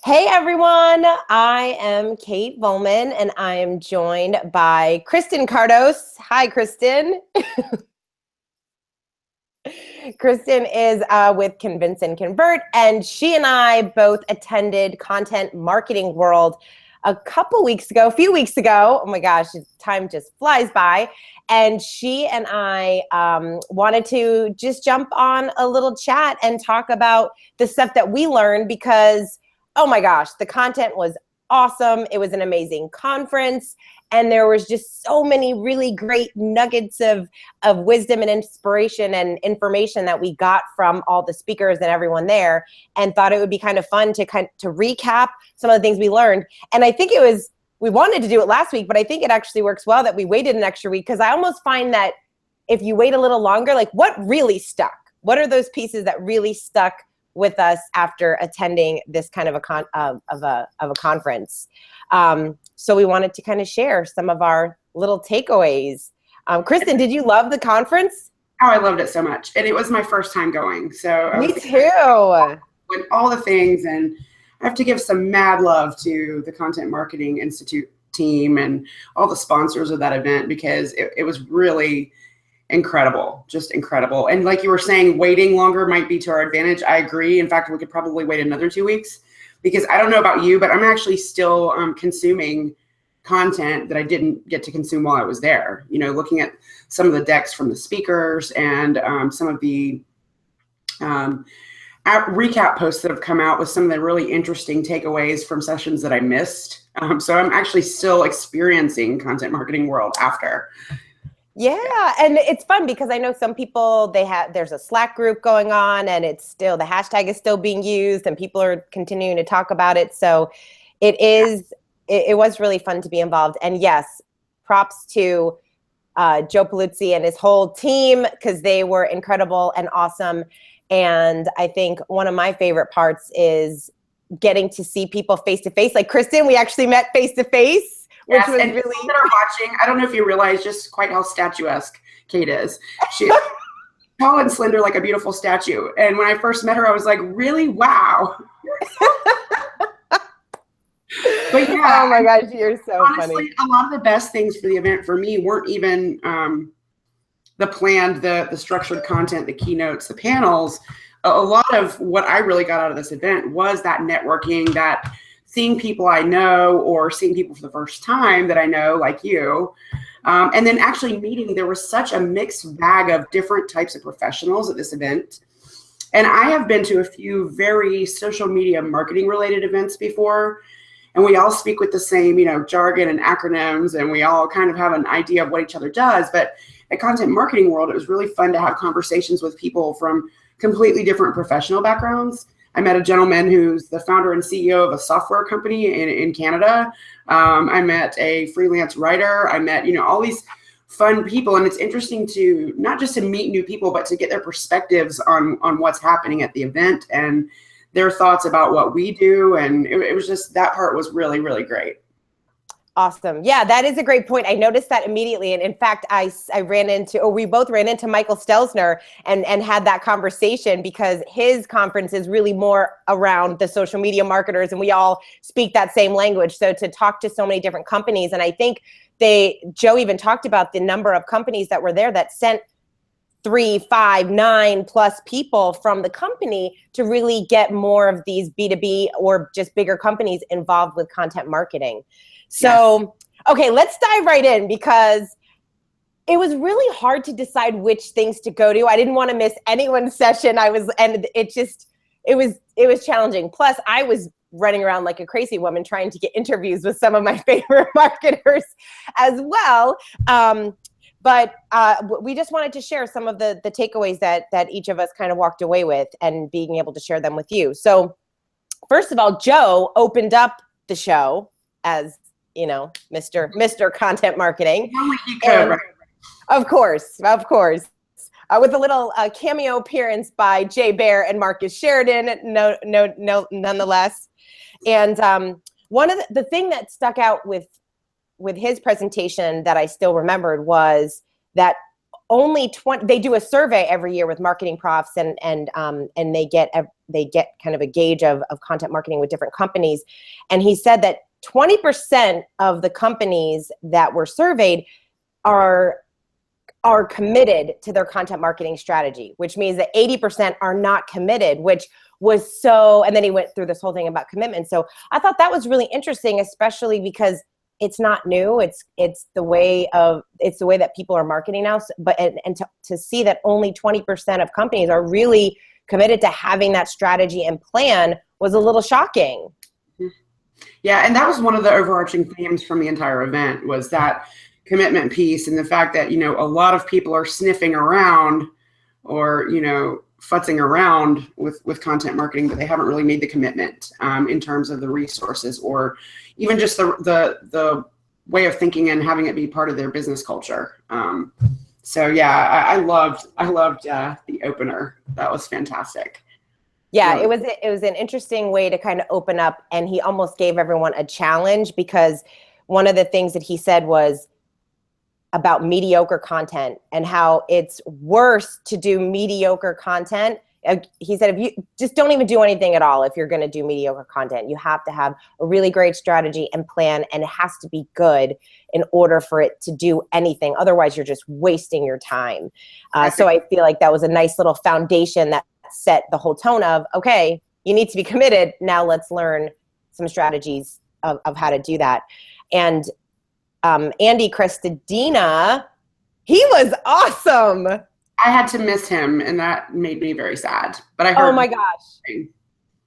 Hey everyone, I am Kate Volman and I am joined by Christin Kardos. Hi, Christin. Christin is with Convince and Convert, and she and I both attended Content Marketing World a few weeks ago. Oh my gosh, time just flies by. And she and I wanted to just jump on a little chat and talk about the stuff that we learned because, oh my gosh, the content was awesome. It was an amazing conference. And there was just so many really great nuggets of wisdom and inspiration and information that we got from all the speakers and everyone there, and thought it would be kind of fun to recap some of the things we learned. And I think we wanted to do it last week, but I think it actually works well that we waited an extra week, because I almost find that if you wait a little longer, like what really stuck? What are those pieces that really stuck with us after attending this kind of a conference? So we wanted to kind of share some of our little takeaways. Kristen, did you love the conference? Oh, I loved it so much. And it was my first time going. So Me too. With all the things, and I have to give some mad love to the Content Marketing Institute team and all the sponsors of that event, because it was really incredible, just incredible. And like you were saying, waiting longer might be to our advantage. I agree. In fact, we could probably wait another 2 weeks, because I don't know about you, but I'm actually still consuming content that I didn't get to consume while I was there. You know, looking at some of the decks from the speakers and some of the recap posts that have come out with some of the really interesting takeaways from sessions that I missed. So I'm actually still experiencing Content Marketing World after. Yeah, and it's fun because I know some people, there's a Slack group going on, and it's still, the hashtag is still being used and people are continuing to talk about it. So it was really fun to be involved. And yes, props to Joe Paluzzi and his whole team, because they were incredible and awesome. And I think one of my favorite parts is getting to see people face to face. Like Kristen, we actually met face to face. Yes, which was and really that are watching. I don't know if you realize just quite how statuesque Kate is. She's tall and slender, like a beautiful statue. And when I first met her, I was like, really? Wow. But yeah. Oh my gosh, you're so honestly, funny. A lot of the best things for the event for me weren't even the structured content, the keynotes, the panels. A lot of what I really got out of this event was that networking, that seeing people I know or seeing people for the first time that I know, like you. And then actually meeting, there was such a mixed bag of different types of professionals at this event. And I have been to a few very social media marketing related events before, and we all speak with the same, jargon and acronyms, and we all kind of have an idea of what each other does. But at Content Marketing World, it was really fun to have conversations with people from completely different professional backgrounds. I met a gentleman who's the founder and CEO of a software company in Canada. I met a freelance writer. I met, all these fun people. And it's interesting to not just to meet new people, but to get their perspectives on what's happening at the event and their thoughts about what we do. And it was just, that part was really, really great. Awesome. Yeah, that is a great point. I noticed that immediately. And in fact, we both ran into Michael Stelzner and had that conversation, because his conference is really more around the social media marketers, and we all speak that same language. So to talk to so many different companies, and I think Joe even talked about the number of companies that were there that sent 3, 5, 9 plus people from the company to really get more of these B2B or just bigger companies involved with content marketing. So, yes. Okay, let's dive right in, because it was really hard to decide which things to go to. I didn't want to miss anyone's session. It was challenging. Plus, I was running around like a crazy woman trying to get interviews with some of my favorite marketers as well. But we just wanted to share some of the takeaways that each of us kind of walked away with, and being able to share them with you. So first of all, Joe opened up the show as, Mr. Content Marketing. And, of course. With a little cameo appearance by Jay Bear and Marcus Sheridan, nonetheless. And one of the thing that stuck out with his presentation that I still remembered was that only 20, they do a survey every year with marketing profs, and they get kind of a gauge of content marketing with different companies. And he said that 20% of the companies that were surveyed are committed to their content marketing strategy, which means that 80% are not committed, which was so, and then he went through this whole thing about commitment. So I thought that was really interesting, especially because it's not new. It's the way that people are marketing now. But to see that only 20% of companies are really committed to having that strategy and plan was a little shocking. Yeah, and that was one of the overarching themes from the entire event, was that commitment piece, and the fact that, a lot of people are sniffing around or, futzing around with content marketing, but they haven't really made the commitment in terms of the resources, or even just the way of thinking and having it be part of their business culture. So yeah, I loved the opener. That was fantastic. Yeah, it was an interesting way to kind of open up, and he almost gave everyone a challenge, because one of the things that he said was about mediocre content and how it's worse to do mediocre content. He said, if you just don't even do anything at all, if you're going to do mediocre content, you have to have a really great strategy and plan, and it has to be good in order for it to do anything. Otherwise, you're just wasting your time. So I feel like that was a nice little foundation that set the whole tone of, okay, you need to be committed. Now let's learn some strategies of how to do that. And Andy Christadina, he was awesome. I had to miss him, and that made me very sad. But I heard. Oh my gosh.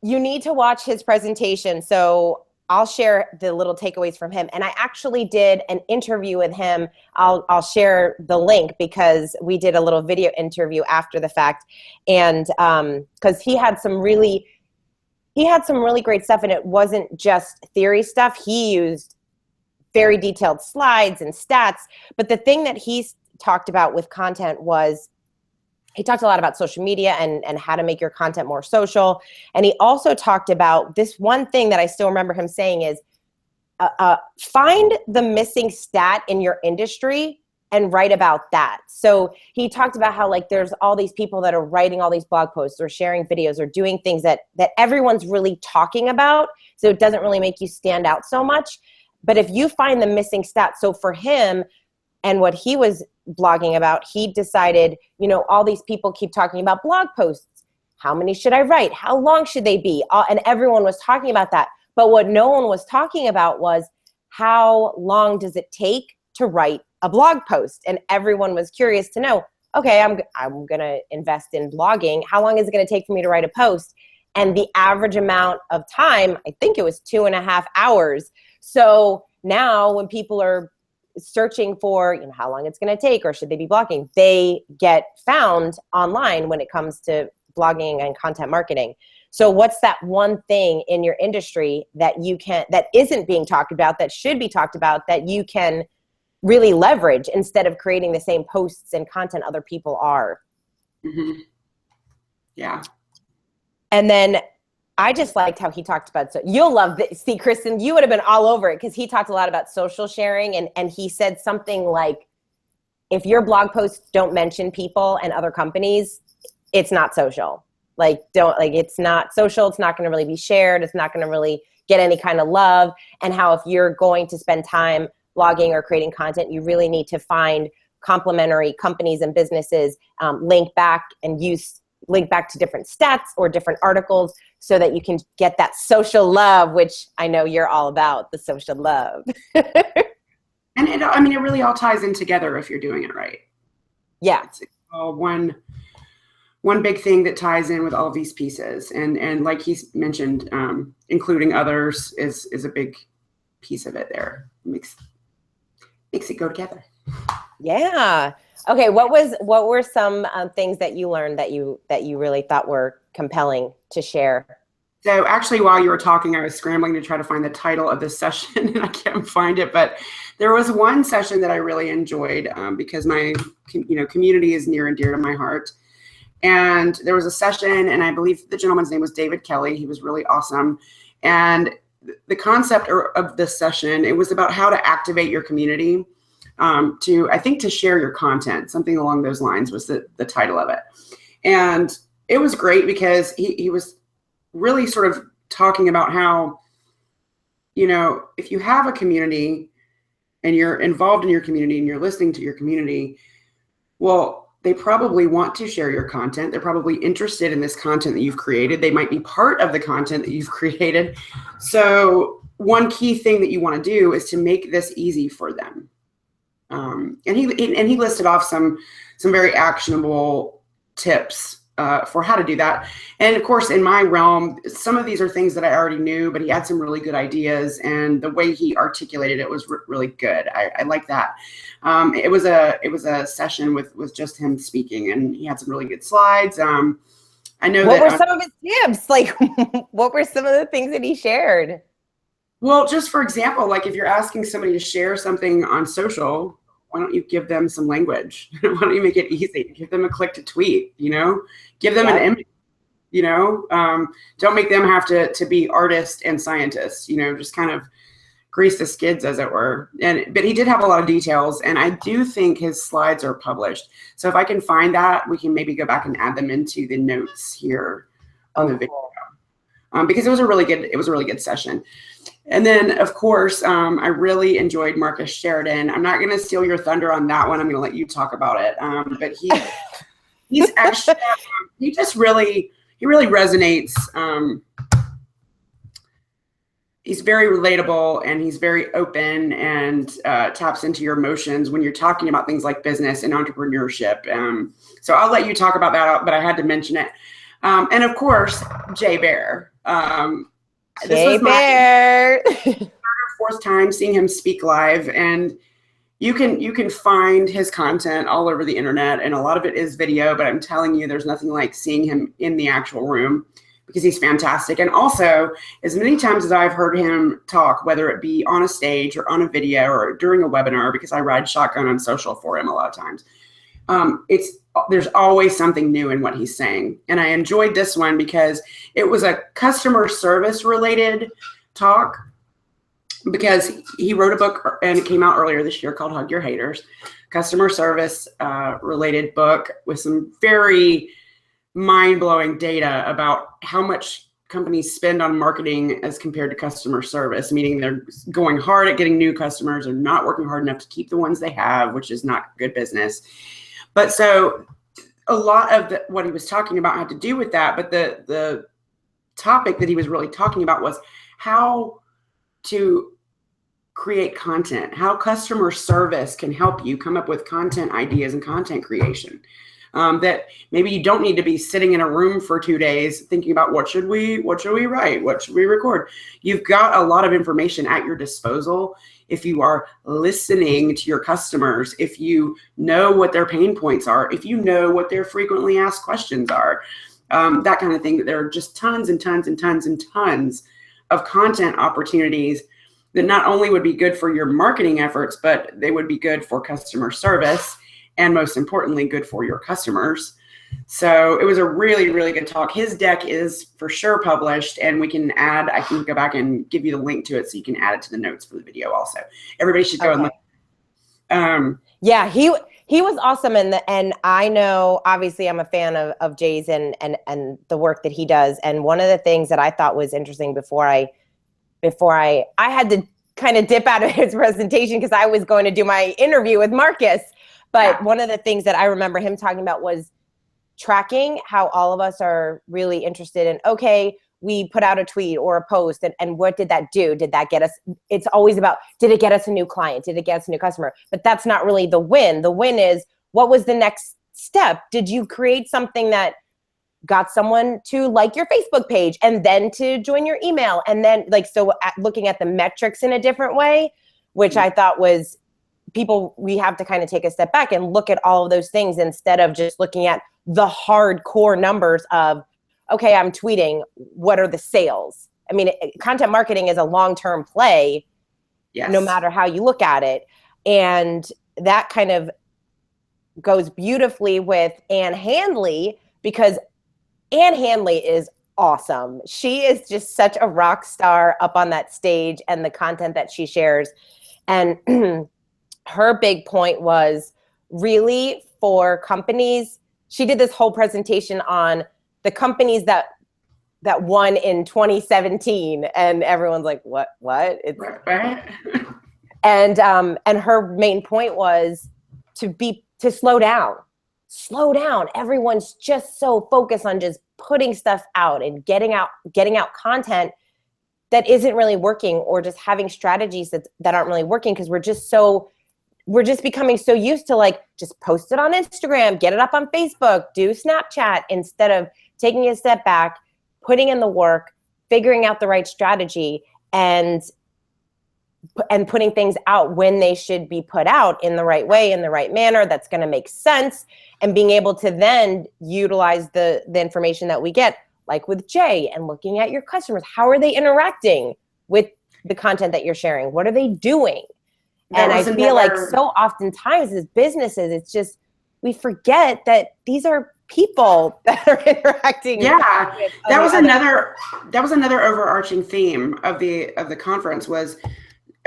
You need to watch his presentation. So I'll share the little takeaways from him. And I actually did an interview with him. I'll share the link, because we did a little video interview after the fact. And because he had some really great stuff, and it wasn't just theory stuff. He used very detailed slides and stats. But the thing that he talked about with content was, he talked a lot about social media and how to make your content more social. And he also talked about this one thing that I still remember him saying is, find the missing stat in your industry and write about that. So he talked about how, like, there's all these people that are writing all these blog posts or sharing videos or doing things that everyone's really talking about. So it doesn't really make you stand out so much. But if you find the missing stat, so for him and what he was blogging about, he decided, all these people keep talking about blog posts. How many should I write? How long should they be? And everyone was talking about that. But what no one was talking about was, how long does it take to write a blog post? And everyone was curious to know, okay, I'm going to invest in blogging. How long is it going to take for me to write a post? And the average amount of time, I think it was 2.5 hours. So now when people are searching for, how long it's going to take, or should they be blogging, they get found online when it comes to blogging and content marketing. So what's that one thing in your industry that isn't being talked about, that should be talked about, that you can really leverage instead of creating the same posts and content other people are? Mm-hmm. Yeah. And then I just liked how he talked about, so you'll love this. See, Kristen, you would have been all over it, because he talked a lot about social sharing, and he said something like, if your blog posts don't mention people and other companies, it's not social. It's not social. It's not going to really be shared. It's not going to really get any kind of love. And how if you're going to spend time blogging or creating content, you really need to find complementary companies and businesses, link back to different stats or different articles, so that you can get that social love, which I know you're all about, the social love. And it really all ties in together if you're doing it right. Yeah. It's one big thing that ties in with all of these pieces. And like he mentioned, including others is a big piece of it there. Makes it go together. Yeah. Okay. What were some things that you learned that you really thought were compelling to share? So actually, while you were talking, I was scrambling to try to find the title of this session, and I can't find it. But there was one session that I really enjoyed, because my community is near and dear to my heart. And there was a session, and I believe the gentleman's name was David Kelly. He was really awesome. And the concept of this session, it was about how to activate your community. I think to share your content, something along those lines was the title of it. And it was great because he was really sort of talking about how, if you have a community and you're involved in your community and you're listening to your community, well, they probably want to share your content. They're probably interested in this content that you've created. They might be part of the content that you've created. So one key thing that you want to do is to make this easy for them. And he listed off some very actionable tips for how to do that. And of course, in my realm, some of these are things that I already knew, but he had some really good ideas, and the way he articulated it was really good. I like that. It was a session with just him speaking, and he had some really good slides. I know what were some of his tips? Like, what were some of the things that he shared? Well, just for example, like if you're asking somebody to share something on social, why don't you give them some language? Why don't you make it easy? Give them a click to tweet, give them an image, don't make them have to be artists and scientists, just kind of grease the skids, as it were. But he did have a lot of details, and I do think his slides are published. So if I can find that, we can maybe go back and add them into the notes here on the video. Because it was a really good session. And then, of course, I really enjoyed Marcus Sheridan. I'm not going to steal your thunder on that one. I'm going to let you talk about it. But he's actually, he really resonates. He's very relatable, and he's very open, and taps into your emotions when you're talking about things like business and entrepreneurship. So I'll let you talk about that, but I had to mention it. And of course, Jay Bear. This was my third or fourth time seeing him speak live, and you can find his content all over the internet, and a lot of it is video, but I'm telling you, there's nothing like seeing him in the actual room, because he's fantastic. And also, as many times as I've heard him talk, whether it be on a stage or on a video or during a webinar, because I ride shotgun on social for him a lot of times, there's always something new in what he's saying. And I enjoyed this one because it was a customer service related talk, because he wrote a book, and it came out earlier this year, called Hug Your Haters, customer service related book with some very mind-blowing data about how much companies spend on marketing as compared to customer service, meaning they're going hard at getting new customers or not working hard enough to keep the ones they have, which is not good business. But so a lot of what he was talking about had to do with that. But the topic that he was really talking about was how to create content, how customer service can help you come up with content ideas and content creation. That maybe you don't need to be sitting in a room for 2 days thinking about what should we write, what should we record. You've got a lot of information at your disposal if you are listening to your customers, if you know what their pain points are, if you know what their frequently asked questions are, that kind of thing. There are just tons and tons and tons and tons of content opportunities that not only would be good for your marketing efforts, but they would be good for customer service, and most importantly, good for your customers. So it was a really, really good talk. His deck is for sure published, and I can go back and give you the link to it so you can add it to the notes for the video also. Everybody should go and look. Yeah, he was awesome. And I know, obviously, I'm a fan of Jay's and the work that he does. And one of the things that I thought was interesting before I had to kind of dip out of his presentation because I was going to do my interview with Marcus. But one of the things that I remember him talking about was tracking how all of us are really interested in, okay, we put out a tweet or a post, and what did that do? Did that get us? It's always about, did it get us a new client? Did it get us a new customer? But that's not really the win. The win is, what was the next step? Did you create something that got someone to like your Facebook page and then to join your email? And then looking at the metrics in a different way, which I thought was, we have to kind of take a step back and look at all of those things instead of just looking at the hardcore numbers of, okay, I'm tweeting, what are the sales? I mean, content marketing is a long-term play, no matter how you look at it. And that kind of goes beautifully with Ann Handley, because Ann Handley is awesome. She is just such a rock star up on that stage, and the content that she shares. And her big point was really for companies. She did this whole presentation on the companies that won in 2017, and everyone's like, what? It's right. And her main point was to slow down. Everyone's just so focused on just putting stuff out and getting out content that isn't really working, or just having strategies that aren't really working, because we're just becoming so used to like just post it on Instagram, get it up on Facebook, do Snapchat, instead of taking a step back, putting in the work, figuring out the right strategy, and putting things out when they should be put out, in the right way, in the right manner, that's going to make sense, and being able to then utilize the information that we get, like with Jay, and looking at your customers. How are they interacting with the content that you're sharing? What are they doing? And I feel like so oftentimes as businesses, it's just, we forget that these are people that are interacting. Yeah, that was another overarching theme of the conference, was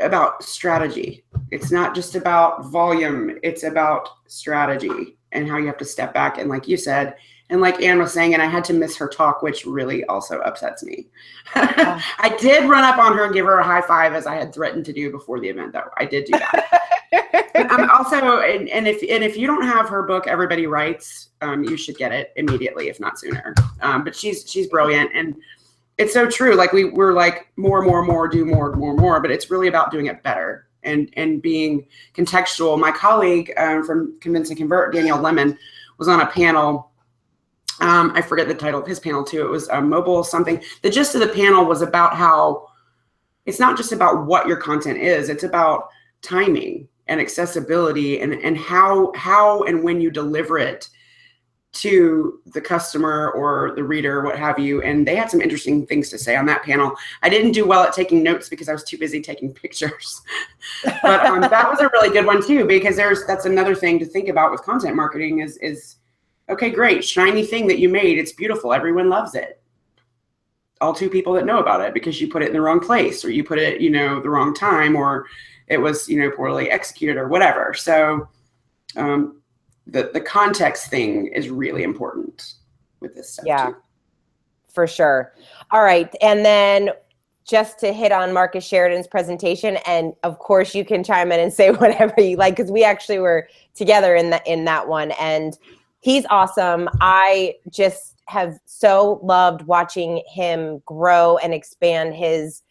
about strategy. It's not just about volume, it's about strategy and how you have to step back. And like you said, and like Anne was saying, and I had to miss her talk, which really also upsets me. I did run up on her and give her a high five, as I had threatened to do before the event, though. I did do that. Also, and if you don't have her book, Everybody Writes, you should get it immediately, if not sooner. But she's brilliant, and it's so true. Like we're like more, do more, but it's really about doing it better and being contextual. My colleague from Convince and Convert, Danielle Lemon, was on a panel. I forget the title of his panel too. It was mobile something. The gist of the panel was about how it's not just about what your content is, it's about timing and accessibility and how and when you deliver it to the customer or the reader, what have you. And they had some interesting things to say on that panel. I didn't do well at taking notes because I was too busy taking pictures. But that was a really good one too, because that's another thing to think about with content marketing is okay, great, shiny thing that you made. It's beautiful. Everyone loves it. All two people that know about it because you put it in the wrong place, or you put it, the wrong time, or it was, poorly executed or whatever. So the context thing is really important with this stuff too. For sure. All right. And then just to hit on Marcus Sheridan's presentation, and of course you can chime in and say whatever you like, because we actually were together in that one, and he's awesome. I just have so loved watching him grow and expand his,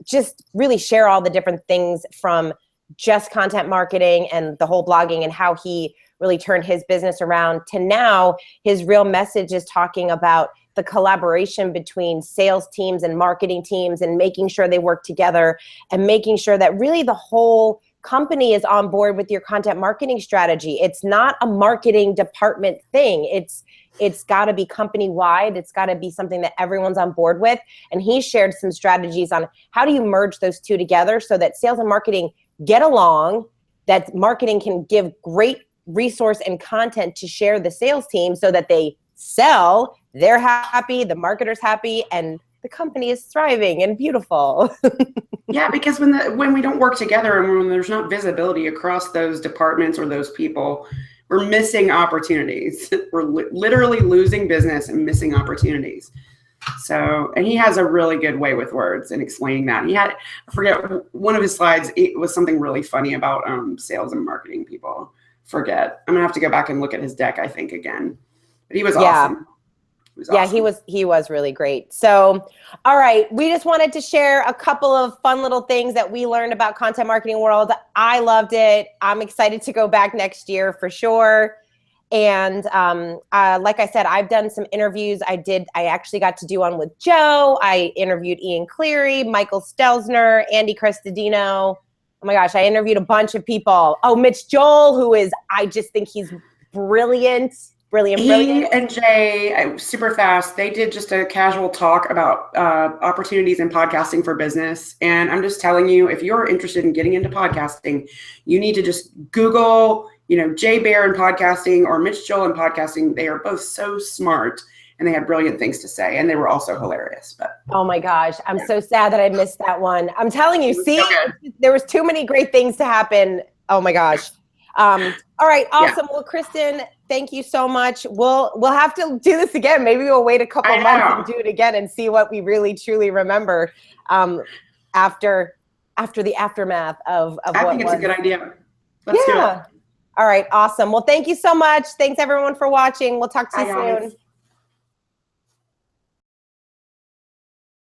just really share all the different things from just content marketing and the whole blogging, and how he really turned his business around to now his real message is talking about the collaboration between sales teams and marketing teams, and making sure they work together, and making sure that really the whole company is on board with your content marketing strategy. It's not a marketing department thing. It's got to be company wide. It's got to be something that everyone's on board with. And he shared some strategies on how do you merge those two together so that sales and marketing get along, that marketing can give great resource and content to share the sales team so that they sell, they're happy, the marketer's happy, and the company is thriving and beautiful. Yeah, because when we don't work together and when there's not visibility across those departments or those people, we're missing opportunities. We're literally losing business and missing opportunities. So, and he has a really good way with words and explaining that. I forget, one of his slides, it was something really funny about sales and marketing people. I'm gonna have to go back and look at his deck, I think, again. But he was awesome. He was really great. So, all right, we just wanted to share a couple of fun little things that we learned about content marketing world. I loved it. I'm excited to go back next year for sure. And like I said, I've done some interviews. I actually got to do one with Joe. I interviewed Ian Cleary, Michael Stelzner, Andy Cristodino. Oh my gosh, I interviewed a bunch of people. Oh, Mitch Joel, I just think he's brilliant. He and Jay, super fast, they did just a casual talk about opportunities in podcasting for business. And I'm just telling you, if you're interested in getting into podcasting, you need to just Google, Jay Baer in podcasting or Mitch Joel in podcasting. They are both so smart and they had brilliant things to say. And they were also hilarious. But oh my gosh, I'm so sad that I missed that one. I'm telling you, there was too many great things to happen Oh my gosh. All right, awesome. Well, Christin, thank you so much. We'll have to do this again. Maybe we'll wait a couple months and do it again and see what we really truly remember after the aftermath of what I think it's a good idea. Let's do it. All right, awesome. Well, thank you so much. Thanks everyone for watching. We'll talk to you soon.